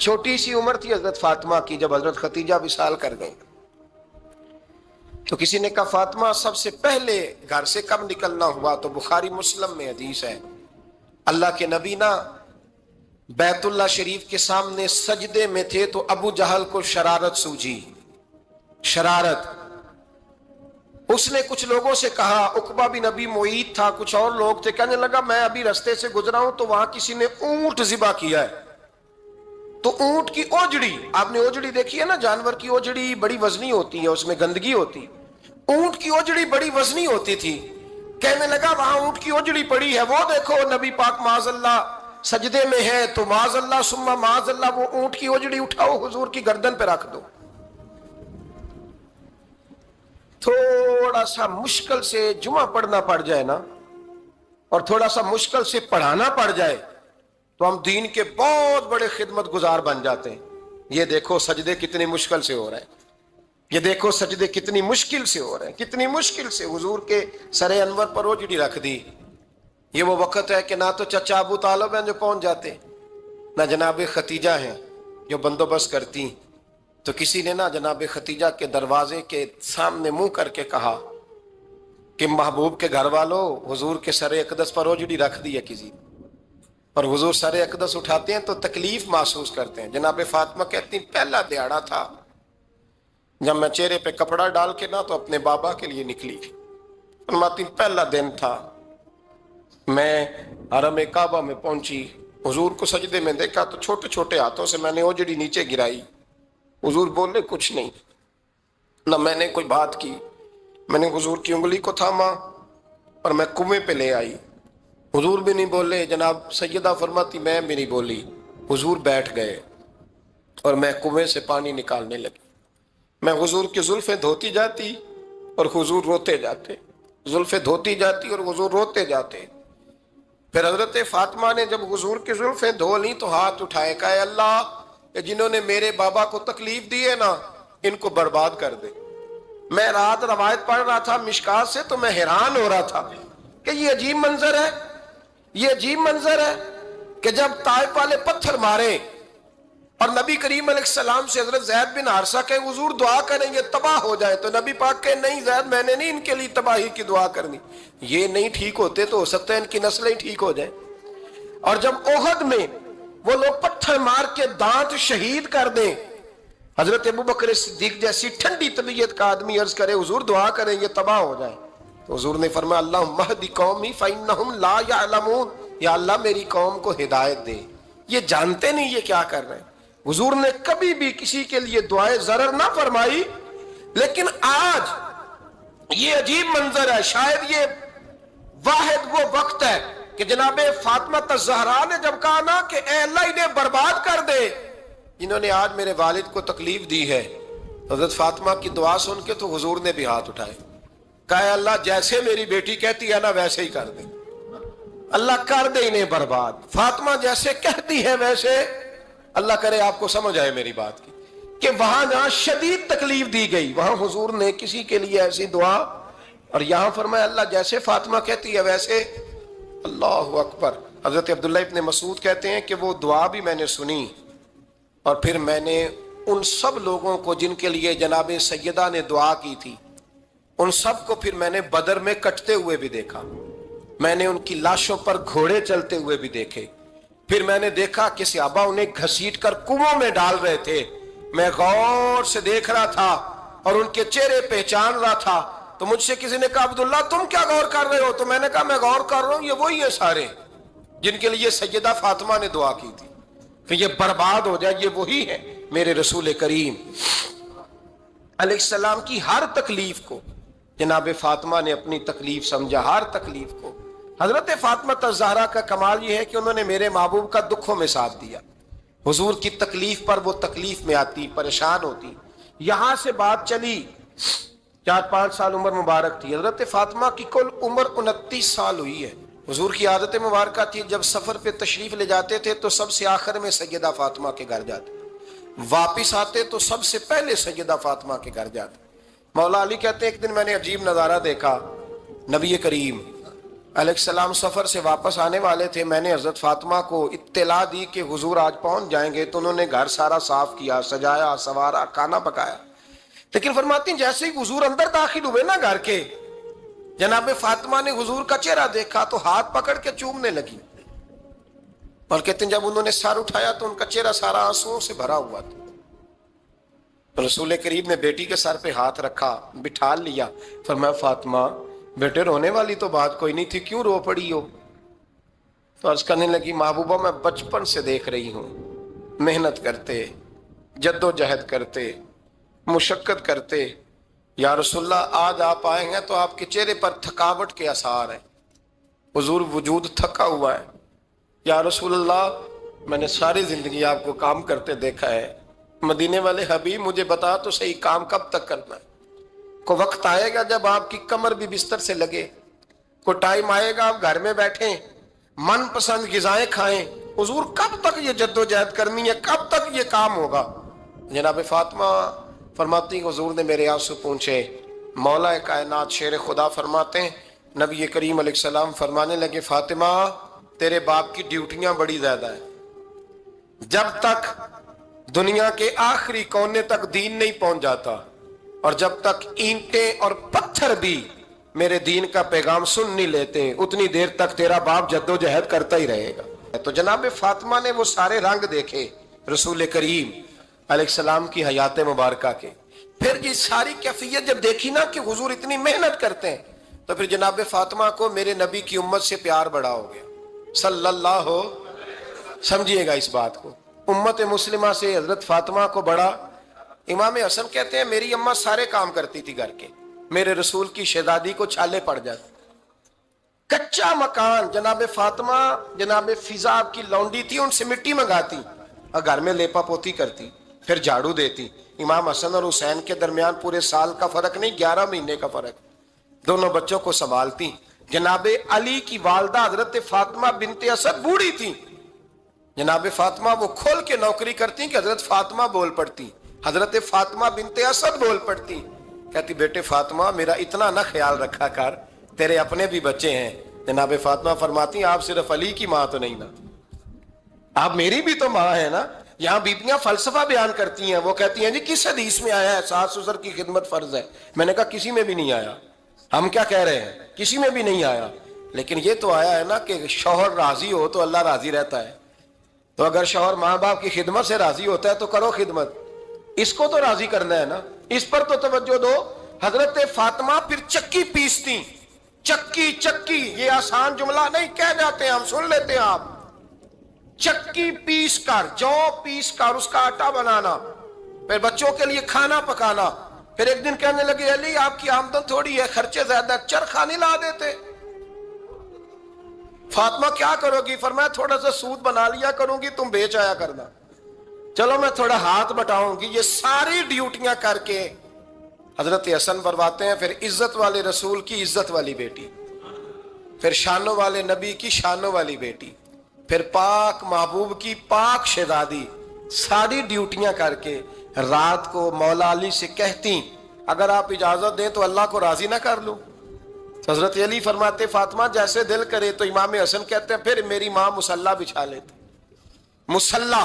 چھوٹی سی عمر تھی حضرت فاطمہ کی جب حضرت ختیجہ وصال کر گئی. تو کسی نے کہا فاطمہ سب سے پہلے گھر سے کب نکلنا ہوا؟ تو بخاری مسلم میں حدیث ہے، اللہ کے نبی نا بیت اللہ شریف کے سامنے سجدے میں تھے تو ابو جہل کو شرارت سوجی. شرارت، اس نے کچھ لوگوں سے کہا، عقبہ بن نبی معیط تھا، کچھ اور لوگ تھے، کہنے لگا میں ابھی رستے سے گزرا ہوں تو وہاں کسی نے اونٹ ذبح کیا ہے. تو اونٹ کی اوجڑی، آپ نے اوجڑی دیکھی ہے نا، جانور کی اوجڑی بڑی وزنی ہوتی ہے، اس میں گندگی ہوتی. اونٹ کی اوجڑی بڑی وزنی ہوتی تھی. کہنے لگا وہاں اونٹ کی اوجڑی پڑی ہے، وہ دیکھو نبی پاک معاذ اللہ سجدے میں ہے، تو معاذ اللہ ثم معاذ اللہ وہ اونٹ کی اوجڑی اٹھاؤ حضور کی گردن پہ رکھ دو. تھوڑا سا مشکل سے جمعہ پڑھنا پڑ جائے نا، اور تھوڑا سا مشکل سے پڑھانا پڑ جائے تو ہم دین کے بہت بڑے خدمت گزار بن جاتے ہیں. یہ دیکھو سجدے کتنی مشکل سے ہو رہے ہیں، یہ دیکھو سجدے کتنی مشکل سے ہو رہے ہیں، کتنی مشکل سے حضور کے سر انور پر اوجڑی رکھ دی. یہ وہ وقت ہے کہ نہ تو چچا ابو طالب ہیں جو پہنچ جاتے، نہ جناب ختیجہ ہیں جو بندوبست کرتی. تو کسی نے نہ جناب ختیجہ کے دروازے کے سامنے منہ کر کے کہا کہ محبوب کے گھر والوں حضور کے سر اقدس پر اوجڑی رکھ دی ہے کسی، اور حضور سر اقدس اٹھاتے ہیں تو تکلیف محسوس کرتے ہیں. جناب فاطمہ کہتی پہلا دیہڑا تھا جب میں چہرے پہ کپڑا ڈال کے نہ تو اپنے بابا کے لیے نکلی. فرماتی پہلا دن تھا، میں حرم کعبہ میں پہنچی، حضور کو سجدے میں دیکھا تو چھوٹے چھوٹے ہاتھوں سے میں نے اوجڑی نیچے گرائی. حضور بولے کچھ نہیں، نہ میں نے کوئی بات کی. میں نے حضور کی انگلی کو تھاما اور میں کنویں پہ لے آئی. حضور بھی نہیں بولے، جناب سیدہ فرماتی میں بھی نہیں بولی. حضور بیٹھ گئے اور میں کنویں سے پانی نکالنے لگی. میں حضور کی زلفیں دھوتی جاتی اور حضور روتے جاتے، زلفیں دھوتی جاتی اور حضور روتے جاتے. پھر حضرت فاطمہ نے جب حضور کی زلفیں دھو لی تو ہاتھ اٹھائے، کہا اے اللہ کہ جنہوں نے میرے بابا کو تکلیف دی ہے نا ان کو برباد کر دے. میں رات روایت پڑھ رہا تھا مشکات سے تو میں حیران ہو رہا تھا کہ یہ عجیب منظر ہے، یہ عجیب منظر ہے کہ جب طائف والے پتھر مارے اور نبی کریم علیہ السلام سے حضرت زید بن حارثہ کہ حضور دعا کریں گے تباہ ہو جائے، تو نبی پاک کہ نہیں زید میں نے نہیں ان کے لیے تباہی کی دعا کرنی، یہ نہیں ٹھیک ہوتے تو ہو سکتا ہے ان کی نسلیں ٹھیک ہو جائیں. اور جب احد میں وہ لوگ پتھر مار کے دانت شہید کر دیں، حضرت ابوبکر صدیق جیسی ٹھنڈی طبیعت کا آدمی عرض کرے حضور دعا کریں گے تباہ ہو جائے، تو حضور نے فرمایا اللہم اہد قومی فإنہم لا یعلمون، یا اللہ میری قوم کو ہدایت دے، یہ جانتے نہیں یہ کیا کر رہے ہیں. حضور نے کبھی بھی کسی کے لیے دعائے ضرر نہ فرمائی. لیکن آج یہ عجیب منظر ہے، شاید یہ واحد وہ وقت ہے کہ جناب فاطمہ الزہرا نے جب کہا نا کہ اے اللہ انہیں برباد کر دے انہوں نے آج میرے والد کو تکلیف دی ہے. حضرت فاطمہ کی دعا سن کے تو حضور نے بھی ہاتھ اٹھائے، کہا اے اللہ جیسے میری بیٹی کہتی ہے نا ویسے ہی کر دے، اللہ کر دے انہیں برباد. فاطمہ جیسے کہتی ہے ویسے، اللہ کرے آپ کو سمجھ آئے میری بات کی کہ وہاں جہاں شدید تکلیف دی گئی وہاں حضور نے کسی کے لیے ایسی دعا، اور یہاں فرمایا اللہ جیسے فاطمہ کہتی ہے ویسے. اللہ اکبر. حضرت عبداللہ ابن مسعود کہتے ہیں کہ وہ دعا بھی میں نے سنی اور پھر میں نے ان سب لوگوں کو جن کے لیے جناب سیدہ نے دعا کی تھی ان سب کو پھر میں نے بدر میں کٹتے ہوئے بھی دیکھا. میں نے ان کی لاشوں پر گھوڑے چلتے ہوئے بھی دیکھے. پھر میں نے دیکھا کہ صحابہ انہیں گھسیٹ کر کنووں میں ڈال رہے تھے. میں غور سے دیکھ رہا تھا اور ان کے چہرے پہچان رہا تھا. تو مجھ سے کسی نے کہا عبداللہ تم کیا غور کر رہے ہو؟ تو میں نے کہا میں غور کر رہا ہوں یہ وہی ہیں سارے جن کے لیے سیدہ فاطمہ نے دعا کی تھی کہ یہ برباد ہو جائے، یہ وہی ہیں میرے رسول کریم علیہ السلام کی ہر تکلیف کو جناب فاطمہ نے اپنی تکلیف سمجھا، ہر تکلیف کو. حضرت فاطمہ الزہرا کا کمال یہ ہے کہ انہوں نے میرے محبوب کا دکھوں میں ساتھ دیا. حضور کی تکلیف پر وہ تکلیف میں آتی، پریشان ہوتی. یہاں سے بات چلی 4-5 سال عمر مبارک تھی. حضرت فاطمہ کی کل عمر 29 سال ہوئی ہے. حضور کی عادت مبارکہ تھی جب سفر پہ تشریف لے جاتے تھے تو سب سے آخر میں سیدہ فاطمہ کے گھر جاتے، واپس آتے تو سب سے پہلے سیدہ فاطمہ کے گھر جاتے. مولا علی کہتے ہیں ایک دن میں نے عجیب نظارہ دیکھا، نبی کریم علیہ السلام سفر سے واپس آنے والے تھے. میں نے حضرت فاطمہ کو اطلاع دی کہ حضور آج پہنچ جائیں گے, تو انہوں نے گھر سارا صاف کیا, سجایا, سنوارا, کھانا پکایا. لیکن فرماتی ہیں جیسے ہی حضور اندر داخل ہوئے نا گھر کے, جناب فاطمہ نے حضور کا چہرہ دیکھا تو ہاتھ پکڑ کے چومنے لگی. اور کہتے ہیں جب انہوں نے سر اٹھایا تو ان کا چہرہ سارا آنسوؤں سے بھرا ہوا تھا. رسول کریم نے بیٹی کے سر پہ ہاتھ رکھا, بٹھا لیا, فرمایا فاطمہ بیٹے رونے والی تو بات کوئی نہیں تھی, کیوں رو پڑی ہو؟ تو عرض کرنے لگی محبوبہ میں بچپن سے دیکھ رہی ہوں, محنت کرتے, جد و جہد کرتے, مشقت کرتے, یا رسول اللہ آج آپ آئے ہیں تو آپ کے چہرے پر تھکاوٹ کے آثار ہیں, حضور وجود تھکا ہوا ہے. یا رسول اللہ میں نے ساری زندگی آپ کو کام کرتے دیکھا ہے, مدینے والے حبیب مجھے بتا تو صحیح کام کب تک کرنا ہے؟ کو وقت آئے گا جب آپ کی کمر بھی بستر سے لگے, کو ٹائم آئے گا آپ گھر میں بیٹھیں, من پسند غذائیں کھائیں, حضور کب تک یہ جد و جہد کرنی ہے, کب تک یہ کام ہوگا؟ جناب فاطمہ فرماتی حضور نے میرے آنسو پونچھے. مولا کائنات شیر خدا فرماتے ہیں نبی کریم علیہ السلام فرمانے لگے فاطمہ تیرے باپ کی ڈیوٹیاں بڑی زیادہ ہیں, جب تک دنیا کے آخری کونے تک دین نہیں پہنچ جاتا اور جب تک اینٹیں اور پتھر بھی میرے دین کا پیغام سن نہیں لیتے اتنی دیر تک تیرا باپ جد و جہد کرتا ہی رہے گا. تو جناب فاطمہ نے وہ سارے رنگ دیکھے رسول کریم علیہ السلام کی حیات مبارکہ کے. پھر یہ ساری کیفیت جب دیکھی نا کہ حضور اتنی محنت کرتے ہیں تو پھر جناب فاطمہ کو میرے نبی کی امت سے پیار بڑا ہو گیا صلی اللہ ہو. سمجھیے گا اس بات کو, امت مسلمہ سے حضرت فاطمہ کو بڑا. امام حسن کہتے ہیں میری اماں سارے کام کرتی تھی گھر کے, میرے رسول کی شہزادی کو چھالے پڑ جاتے. کچا مکان جناب فاطمہ جناب فضا آپ کی لونڈی تھی, ان سے مٹی منگاتی اور گھر میں لیپا پوتی کرتی, پھر جھاڑو دیتی. امام حسن اور حسین کے درمیان پورے سال کا فرق نہیں, 11 مہینے کا فرق, دونوں بچوں کو سنبھالتی. جناب علی کی والدہ حضرت فاطمہ بنت اسد بوڑھی تھی, جناب فاطمہ وہ کھول کے نوکری کرتی کہ حضرت فاطمہ بول پڑتی, حضرت فاطمہ بنت اسد بول پڑتی. کہتی بیٹے فاطمہ میرا اتنا نہ خیال رکھا کر, تیرے اپنے بھی بچے ہیں. جناب فاطمہ فرماتی آپ صرف علی کی ماں تو نہیں نا, آپ میری بھی تو ماں ہے نا. یہاں بیبیاں فلسفہ بیان کرتی ہیں, وہ کہتی ہیں جی کس حدیث میں آیا ہے ساس سسر کی خدمت فرض ہے؟ میں نے کہا کسی میں بھی نہیں آیا. ہم کیا کہہ رہے ہیں, کسی میں بھی نہیں آیا, لیکن یہ تو آیا ہے نا کہ شوہر راضی ہو تو اللہ راضی رہتا ہے. تو اگر شوہر ماں باپ کی خدمت سے راضی ہوتا ہے تو کرو خدمت, اس کو تو راضی کرنا ہے نا, اس پر تو توجہ دو. حضرت فاطمہ پھر چکی پیستی, چکی چکی یہ آسان جملہ نہیں کہہ جاتے ہیں ہم, سن لیتے ہیں آپ. چکی پیس کر, جو پیس کر اس کا آٹا بنانا, پھر بچوں کے لیے کھانا پکانا. پھر ایک دن کہنے لگے علی آپ کی آمدن تھوڑی ہے, خرچے زیادہ, چرخا نہیں لا دیتے. فاطمہ کیا کرو گی؟ فرمایا تھوڑا سا سود بنا لیا کروں گی, تم بیچ آیا کرنا. چلو میں تھوڑا ہاتھ بٹاؤں گی. یہ ساری ڈیوٹیاں کر کے حضرت حسن فرماتے ہیں پھر عزت والے رسول کی عزت والی بیٹی, پھر شانوں والے نبی کی شانوں والی بیٹی, پھر پاک محبوب کی پاک شہزادی, ساری ڈیوٹیاں کر کے رات کو مولا علی سے کہتی اگر آپ اجازت دیں تو اللہ کو راضی نہ کر لوں. حضرت علی فرماتے فاطمہ جیسے دل کرے. تو امام حسن کہتے ہیں پھر میری ماں مصلی بچھا لیتی, مصلی,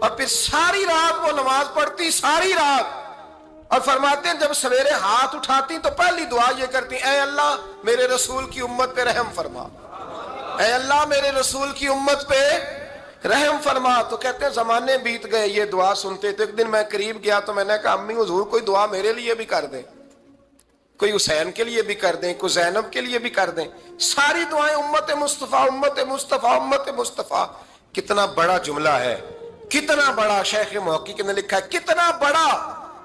اور پھر ساری رات وہ نماز پڑھتی, ساری رات. اور فرماتے ہیں جب سویرے ہاتھ اٹھاتی تو پہلی دعا یہ کرتی اے اللہ میرے رسول کی امت پہ رحم فرما, اے اللہ میرے رسول کی امت پہ رحم فرما. تو کہتے ہیں زمانے بیت گئے یہ دعا سنتے. تو ایک دن میں قریب گیا تو میں نے کہا امی حضور کوئی دعا میرے لیے بھی کر دیں, کوئی حسین کے لیے بھی کر دیں, کوئی زینب کے لیے بھی کر دیں. ساری دعائیں امت مصطفیٰ امت مصطفیٰ امت مصطفیٰ. کتنا بڑا جملہ ہے, کتنا بڑا. شیخ محقق نے لکھا ہے کتنا بڑا.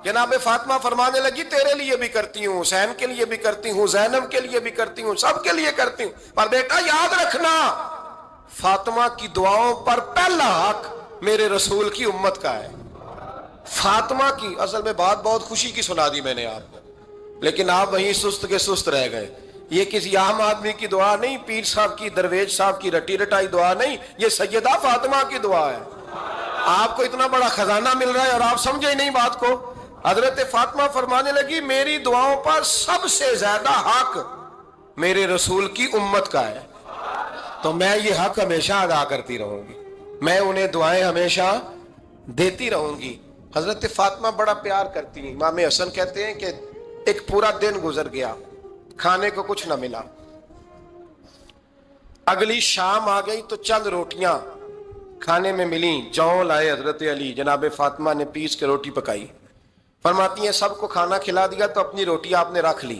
جناب فاطمہ فرمانے لگی تیرے لیے بھی کرتی ہوں, حسین کے لیے بھی کرتی ہوں, زینب کے لیے بھی کرتی ہوں, سب کے لیے کرتی ہوں. پر بیٹا یاد رکھنا فاطمہ کی دعاؤں پر پہلا حق میرے رسول کی امت کا ہے. فاطمہ کی اصل میں بات بہت خوشی کی سنا دی میں نے آپ کو, لیکن آپ وہیں سست کے سست رہ گئے. یہ کسی عام آدمی کی دعا نہیں, پیر صاحب کی, درویش صاحب کی رٹی رٹائی دعا نہیں, یہ سیدہ فاطمہ کی دعا ہے. آپ کو اتنا بڑا خزانہ مل رہا ہے اور آپ سمجھے ہی نہیں بات کو. حضرت فاطمہ فرمانے لگی میری دعاؤں پر سب سے زیادہ حق میرے رسول کی امت کا ہے، تو میں یہ حق ہمیشہ ادا کرتی رہوں گی، میں انہیں دعائیں ہمیشہ دیتی رہوں گی۔ حضرت فاطمہ بڑا پیار کرتی ہیں۔ امام حسن کہتے ہیں کہ ایک پورا دن گزر گیا، کھانے کو کچھ نہ ملا، اگلی شام آ گئی تو چند روٹیاں کھانے میں ملیں، جوں لائے حضرت علی، جناب فاطمہ نے پیس کے روٹی پکائی، فرماتی ہیں سب کو کھانا کھلا دیا تو اپنی روٹی آپ نے رکھ لی۔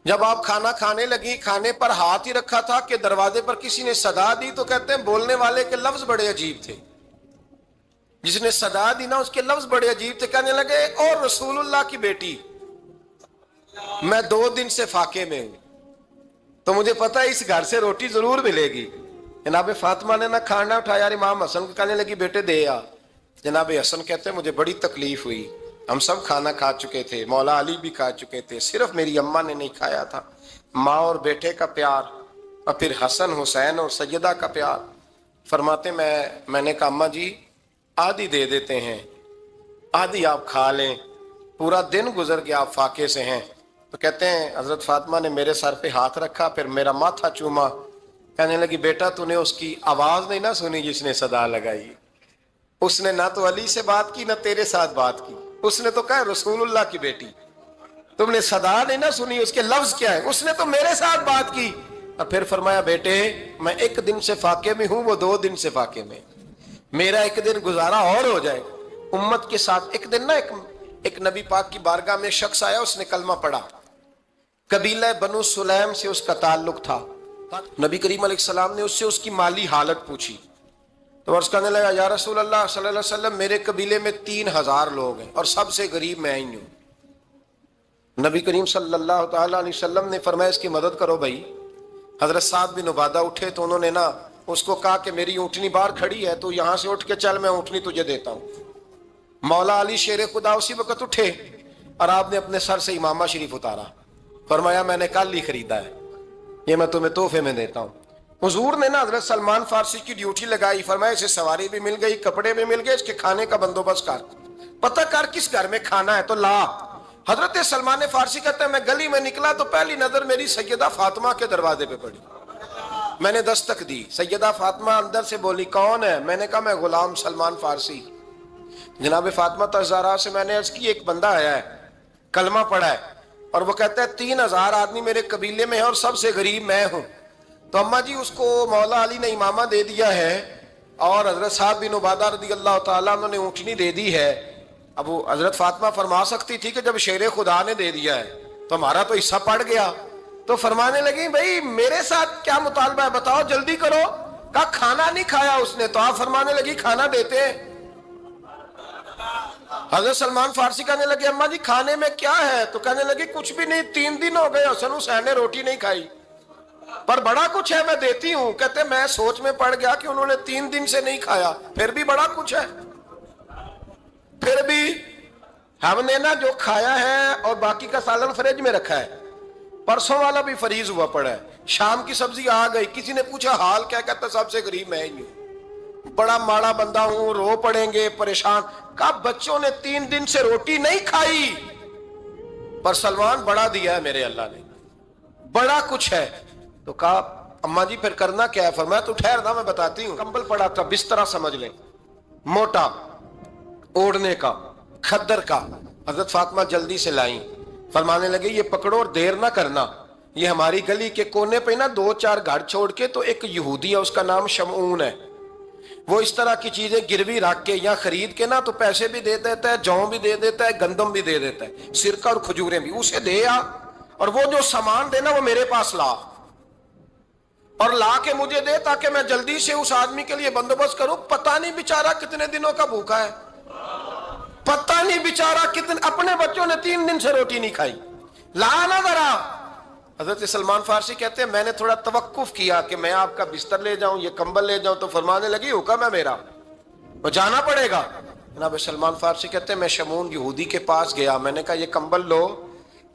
جب آپ کھانا کھانے لگی، کھانے پر ہاتھ ہی رکھا تھا کہ دروازے پر کسی نے صدا دی، تو کہتے ہیں بولنے والے کے لفظ بڑے عجیب تھے، جس نے صدا دی نا اس کے لفظ بڑے عجیب تھے، کہنے لگے اور رسول اللہ کی بیٹی، میں 2 دن سے فاقے میں ہوں، تو مجھے پتا ہے اس گھر سے روٹی ضرور ملے گی۔ جناب فاطمہ نے نہ کھانا اٹھایا، امام حسن کو کہنے لگی بیٹے دے آ۔ جناب حسن کہتے ہیں مجھے بڑی تکلیف ہوئی، ہم سب کھانا کھا چکے تھے، مولا علی بھی کھا چکے تھے، صرف میری اماں نے نہیں کھایا تھا۔ ماں اور بیٹے کا پیار، اور پھر حسن حسین اور سیدہ کا پیار۔ فرماتے میں نے کہا اماں جی آدھی دے دیتے ہیں، آدھی آپ کھا لیں، پورا دن گزر گیا آپ فاقے سے ہیں۔ تو کہتے ہیں حضرت فاطمہ نے میرے سر پہ ہاتھ رکھا، پھر میرا ماتھا چوما، کہنے لگی بیٹا تو نے اس کی آواز نہیں نہ سنی جس نے صدا لگائی، اس نے نہ تو علی سے بات کی نہ تیرے ساتھ بات کی، اس نے تو کہا رسول اللہ کی بیٹی، تم نے صدا نہیں نہ سنی، اس کے لفظ کیا ہے، اس نے تو میرے ساتھ بات کی۔ اور پھر فرمایا بیٹے میں 1 دن سے فاقے میں ہوں، وہ 2 دن سے فاقے میں، میرا 1 دن گزارا اور ہو جائے امت کے ساتھ۔ ایک دن نا ایک نبی پاک کی بارگاہ میں شخص آیا، اس نے کلمہ پڑھا، قبیلہ بنو سلیم سے اس کا تعلق تھا۔ نبی کریم علیہ السلام نے اس کی مالی حالت پوچھی، تو عرض کرنے لگا یا رسول اللہ صلی اللہ علیہ وسلم میرے قبیلے میں 3000 لوگ ہیں اور سب سے غریب میں ہی ہوں۔ نبی کریم صلی اللہ تعالی علیہ وسلم نے فرمایا اس کی مدد کرو بھائی۔ حضرت سعد بن عبادہ اٹھے تو انہوں نے نا اس کو کہا کہ میری اونٹنی باہر کھڑی ہے تو یہاں سے اٹھ کے چل، میں اونٹنی تجھے دیتا ہوں۔ مولا علی شیر خدا اسی وقت اٹھے اور آپ نے اپنے سر سے امامہ شریف اتارا، فرمایا میں نے کل ہی خریدا ہے، یہ میں تمہیں تحفے میں دیتا ہوں۔ حضور نے نا حضرت سلمان فارسی کی ڈیوٹی لگائی، فرمایا اسے سواری بھی مل گئی، کپڑے بھی مل گئے، اس کے کھانے کا بندوبست کر، پتہ کر کس گھر میں کھانا ہے تو لا۔ حضرت سلمان فارسی کہتے ہیں میں گلی میں نکلا تو پہلی نظر میری سیدہ فاطمہ کے دروازے پہ پڑی، میں نے دستک دی، سیدہ فاطمہ اندر سے بولی کون ہے؟ میں نے کہا میں غلام سلمان فارسی۔ جناب فاطمہ تزارہ سے میں نے عرض کی ایک بندہ آیا ہے، کلمہ پڑھا ہے، اور وہ کہتا ہے 3000 آدمی میرے قبیلے میں ہے اور سب سے غریب میں ہوں، تو اماں جی اس کو مولا علی نے امامہ دے دیا ہے اور حضرت سعد بن عبادہ رضی اللہ تعالیٰ عنہ نے اونٹنی دے دی ہے۔ اب وہ حضرت فاطمہ فرما سکتی تھی کہ جب شیر خدا نے دے دیا ہے تو ہمارا تو حصہ پڑ گیا، تو فرمانے لگی بھائی میرے ساتھ کیا مطالبہ ہے بتاؤ جلدی کرو۔ کہا کھانا نہیں کھایا اس نے، تو آپ فرمانے لگی کھانا دیتے ہیں۔ حضرت سلمان فارسی کہنے لگے اماں جی کھانے میں کیا ہے؟ تو کہنے لگی کچھ بھی نہیں، 3 دن ہو گئے حسن حسین نے روٹی نہیں کھائی، پر بڑا کچھ ہے میں دیتی ہوں۔ کہتے میں سوچ میں پڑ گیا کہ انہوں نے 3 دن سے نہیں کھایا، پھر بھی بڑا کچھ ہے، پھر بھی ہم نے نا جو کھایا ہے اور باقی کا سالن فریج میں رکھا ہے، پرسوں والا بھی فریز ہوا پڑا ہے، شام کی سبزی آ گئی، کسی نے پوچھا حال کیا؟ کہتا سب سے غریب میں ہی ہوں، بڑا ماڑا بندہ ہوں، رو پڑیں گے پریشان۔ کہا بچوں نے 3 دن سے روٹی نہیں کھائی، پر سلمان بڑا دیا ہے میرے اللہ نے، بڑا کچھ ہے۔ تو کہا اماں جی پھر کرنا کیا ہے؟ فرمایا تو ٹھہر دا میں بتاتی ہوں۔ کمبل پڑا تھا، بسترا سمجھ لیں، موٹا اوڑھنے کا، کھدر کا، حضرت فاطمہ جلدی سے لائیں، فرمانے لگے یہ پکڑو اور دیر نہ کرنا، یہ ہماری گلی کے کونے پہ نا 2-4 گھر چھوڑ کے تو ایک یہودی ہے، اس کا نام شمعون ہے، وہ اس طرح کی چیزیں گروی رکھ کے یا خرید کے نا تو پیسے بھی دے دیتا ہے، جوں بھی دے دیتا ہے، گندم بھی دے دیتا ہے، سرکہ اور کھجوریں بھی، اسے دے آ، اور وہ جو سامان دینا وہ میرے پاس لا، اور لا کے مجھے دے تاکہ میں جلدی سے اس آدمی کے لیے بندوبست کروں۔ پتہ نہیں بیچارہ کتنے دنوں کا بھوکا ہے، پتہ نہیں بیچارہ کتنے، اپنے بچوں نے 3 دن سے روٹی نہیں کھائی، لا نہ ذرا۔ حضرت سلمان فارسی کہتے ہیں میں نے تھوڑا توقف کیا کہ میں آپ کا بستر لے جاؤں، یہ کمبل لے جاؤں، تو فرمانے لگی حکم ہے میرا، وہ جانا پڑے گا۔ جناب سلمان فارسی کہتے ہیں میں شمعون یہودی کے پاس گیا، میں نے کہا یہ کمبل لو،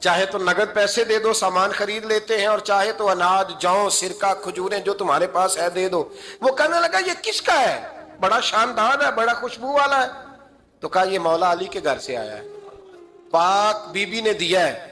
چاہے تو نگد پیسے دے دو، سامان خرید لیتے ہیں، اور چاہے تو اناج، جوں، سرکہ، کھجوریں جو تمہارے پاس ہے دے دو۔ وہ کہنے لگا یہ کس کا ہے؟ بڑا شاندار ہے، بڑا خوشبو والا ہے۔ تو کہا یہ مولا علی کے گھر سے آیا ہے، پاک بی بی نے دیا ہے،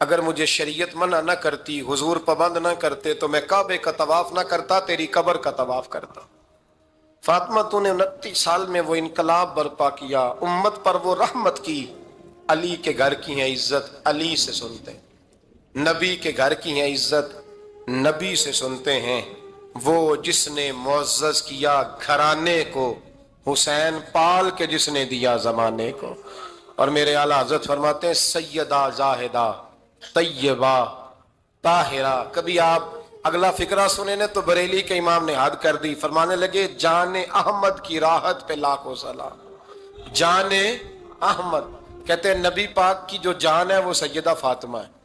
اگر مجھے شریعت منع نہ کرتی، حضور پابند نہ کرتے، تو میں کعبے کا طواف نہ کرتا، تیری قبر کا طواف کرتا۔ فاطمہ تو نے 29 سال میں وہ انقلاب برپا کیا، امت پر وہ رحمت کی۔ علی کے گھر کی ہیں عزت، علی سے سنتے ہیں۔ نبی کے گھر کی ہیں عزت، نبی سے سنتے ہیں۔ وہ جس نے معزز کیا گھرانے کو، حسین پال کے جس نے دیا زمانے کو۔ اور میرے اعلیٰ حضرت فرماتے ہیں سیدہ زاہدہ طیبہ طاہرہ۔ کبھی آپ اگلا فقرہ سنے نے تو بریلی کے امام نے حد کر دی، فرمانے لگے جان احمد کی راحت پہ لاکھوں سلام۔ جان احمد کہتے ہیں نبی پاک کی جو جان ہے وہ سیدہ فاطمہ ہے،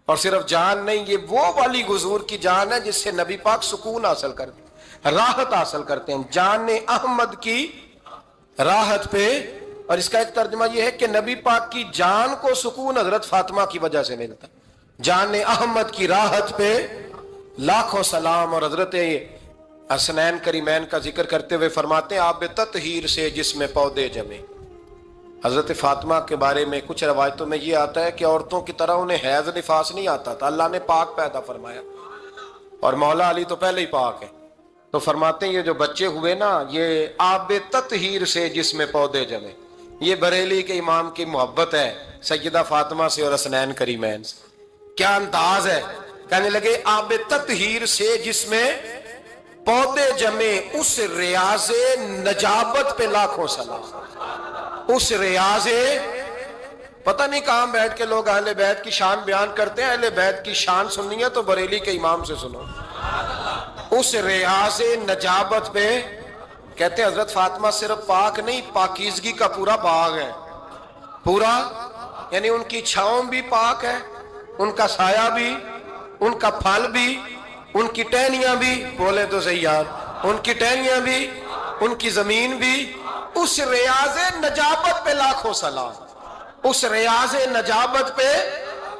اور صرف جان نہیں، یہ وہ والی حضور کی جان ہے جس سے نبی پاک سکون حاصل کرتے ہیں، راحت حاصل کرتے ہیں۔ جان احمد کی راحت پہ، اور اس کا ایک ترجمہ یہ ہے کہ نبی پاک کی جان کو سکون حضرت فاطمہ کی وجہ سے ملتا۔ جان احمد کی راحت پہ لاکھوں سلام۔ اور حضرت حسنین کریمین کا ذکر کرتے ہوئے فرماتے ہیں آب تطہیر سے جس میں پودے جمے۔ حضرت فاطمہ کے بارے میں کچھ روایتوں میں یہ آتا ہے کہ عورتوں کی طرح انہیں حیض نفاس نہیں آتا تھا، اللہ نے پاک پیدا فرمایا، اور مولا علی تو پہلے ہی پاک ہے۔ تو فرماتے ہیں یہ جو بچے ہوئے نا، یہ آب تطہیر سے جس میں پودے جمے۔ یہ بریلی کے امام کی محبت ہے سیدہ فاطمہ سے اور حسنین کریمین سے۔ کیا انداز ہے، کہنے لگے آب تطہیر سے جس میں پودے جمے، اس ریاض نجابت پہ لاکھوں سلام۔ اس ریاض، پتہ نہیں کہاں بیٹھ کے لوگ اہل بیت کی شان بیان کرتے ہیں، اہل بیت کی شان سننی ہے تو بریلی کے امام سے سنو۔ اس ریاض نجابت پہ کہتے ہیں حضرت فاطمہ صرف پاک نہیں، پاکیزگی کا پورا باغ ہے، پورا، یعنی ان کی چھاؤں بھی پاک ہے، ان کا سایہ بھی، ان کا پھل بھی، ان کی ٹہنیاں بھی، بولے تو صحیح یار، ان کی ٹہنیاں بھی، ان کی زمین بھی۔ اس ریاض نجابت پہ لاکھوں سلام، اس ریاض نجابت پہ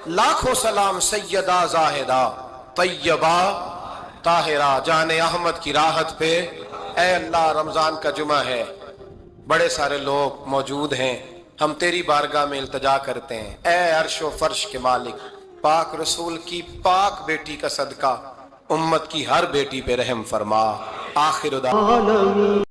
لاکھوں سلام۔ سیدہ زاہدہ طیبہ طاہرہ، جان احمد کی راحت پہ۔ اے اللہ، رمضان کا جمعہ ہے، بڑے سارے لوگ موجود ہیں، ہم تیری بارگاہ میں التجا کرتے ہیں، اے عرش و فرش کے مالک، پاک رسول کی پاک بیٹی کا صدقہ امت کی ہر بیٹی پہ رحم فرما۔ آخر دعوانا